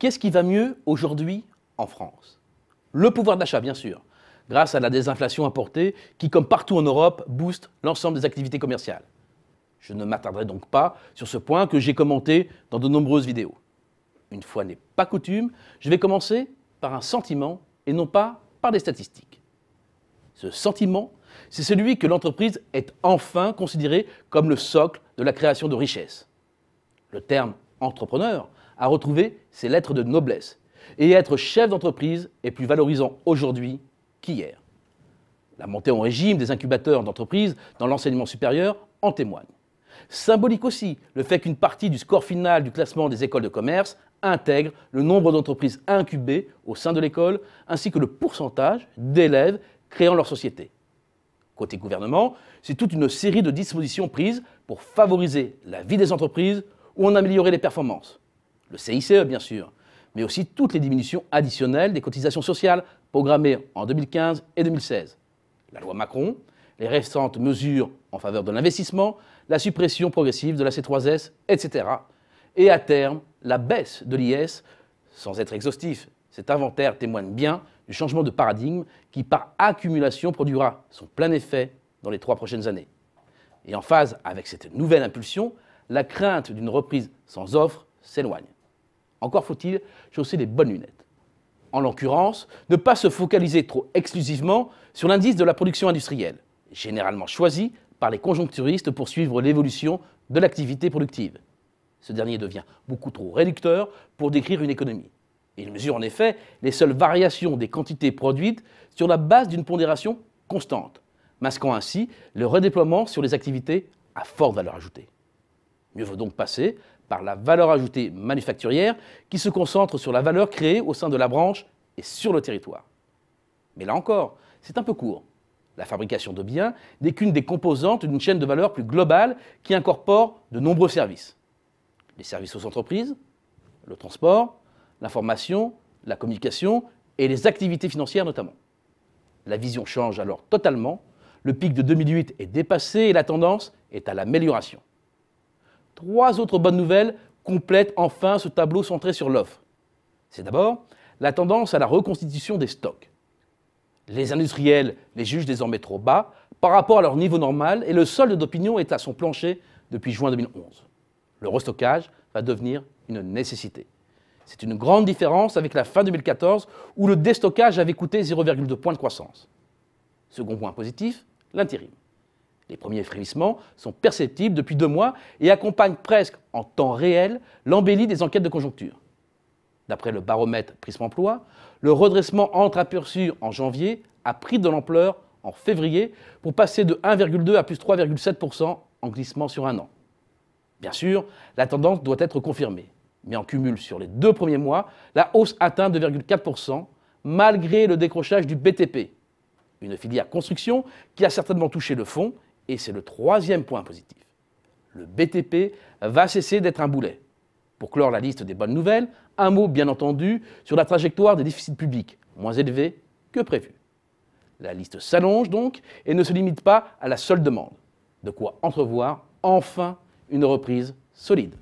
Qu'est-ce qui va mieux aujourd'hui en France? Le pouvoir d'achat, bien sûr, grâce à la désinflation importée qui, comme partout en Europe, booste l'ensemble des activités commerciales. Je ne m'attarderai donc pas sur ce point que j'ai commenté dans de nombreuses vidéos. Une fois n'est pas coutume, je vais commencer par un sentiment et non pas par des statistiques. Ce sentiment, c'est celui que l'entreprise est enfin considérée comme le socle de la création de richesses. Le terme entrepreneur a retrouvé ses lettres de noblesse et être chef d'entreprise est plus valorisant aujourd'hui qu'hier. La montée en régime des incubateurs d'entreprises dans l'enseignement supérieur en témoigne. Symbolique aussi le fait qu'une partie du score final du classement des écoles de commerce intègre le nombre d'entreprises incubées au sein de l'école ainsi que le pourcentage d'élèves créant leur société. Côté gouvernement, c'est toute une série de dispositions prises pour favoriser la vie des entreprises ou en améliorer les performances. Le CICE, bien sûr, mais aussi toutes les diminutions additionnelles des cotisations sociales programmées en 2015 et 2016. La loi Macron, les récentes mesures en faveur de l'investissement, la suppression progressive de la C3S, etc. Et à terme, la baisse de l'IS, sans être exhaustif, cet inventaire témoigne bien du changement de paradigme qui, par accumulation, produira son plein effet dans les 3 prochaines années. Et en phase avec cette nouvelle impulsion, la crainte d'une reprise sans offre s'éloigne. Encore faut-il chausser les bonnes lunettes. En l'occurrence, ne pas se focaliser trop exclusivement sur l'indice de la production industrielle, généralement choisi par les conjoncturistes pour suivre l'évolution de l'activité productive. Ce dernier devient beaucoup trop réducteur pour décrire une économie. Il mesure en effet les seules variations des quantités produites sur la base d'une pondération constante, masquant ainsi le redéploiement sur les activités à forte valeur ajoutée. Mieux vaut donc passer par la valeur ajoutée manufacturière qui se concentre sur la valeur créée au sein de la branche et sur le territoire. Mais là encore, c'est un peu court. La fabrication de biens n'est qu'une des composantes d'une chaîne de valeur plus globale qui incorpore de nombreux services. Les services aux entreprises, le transport, l'information, la communication et les activités financières notamment. La vision change alors totalement, le pic de 2008 est dépassé et la tendance est à l'amélioration. 3 autres bonnes nouvelles complètent enfin ce tableau centré sur l'offre. C'est d'abord la tendance à la reconstitution des stocks. Les industriels les jugent désormais trop bas par rapport à leur niveau normal et le solde d'opinion est à son plancher depuis juin 2011. Le restockage va devenir une nécessité. C'est une grande différence avec la fin 2014 où le déstockage avait coûté 0,2 points de croissance. Second point positif, l'intérim. Les premiers frémissements sont perceptibles depuis 2 mois et accompagnent presque en temps réel l'embellie des enquêtes de conjoncture. D'après le baromètre Prism Emploi, le redressement entreaperçu en janvier a pris de l'ampleur en février pour passer de 1,2 à plus 3,7% en glissement sur un an. Bien sûr, la tendance doit être confirmée, mais en cumul sur les 2 premiers mois, la hausse atteint 2,4% malgré le décrochage du BTP, une filière construction qui a certainement touché le fond et c'est le 3e point positif. Le BTP va cesser d'être un boulet. Pour clore la liste des bonnes nouvelles, un mot bien entendu sur la trajectoire des déficits publics, moins élevés que prévu. La liste s'allonge donc et ne se limite pas à la seule demande. De quoi entrevoir enfin une reprise solide.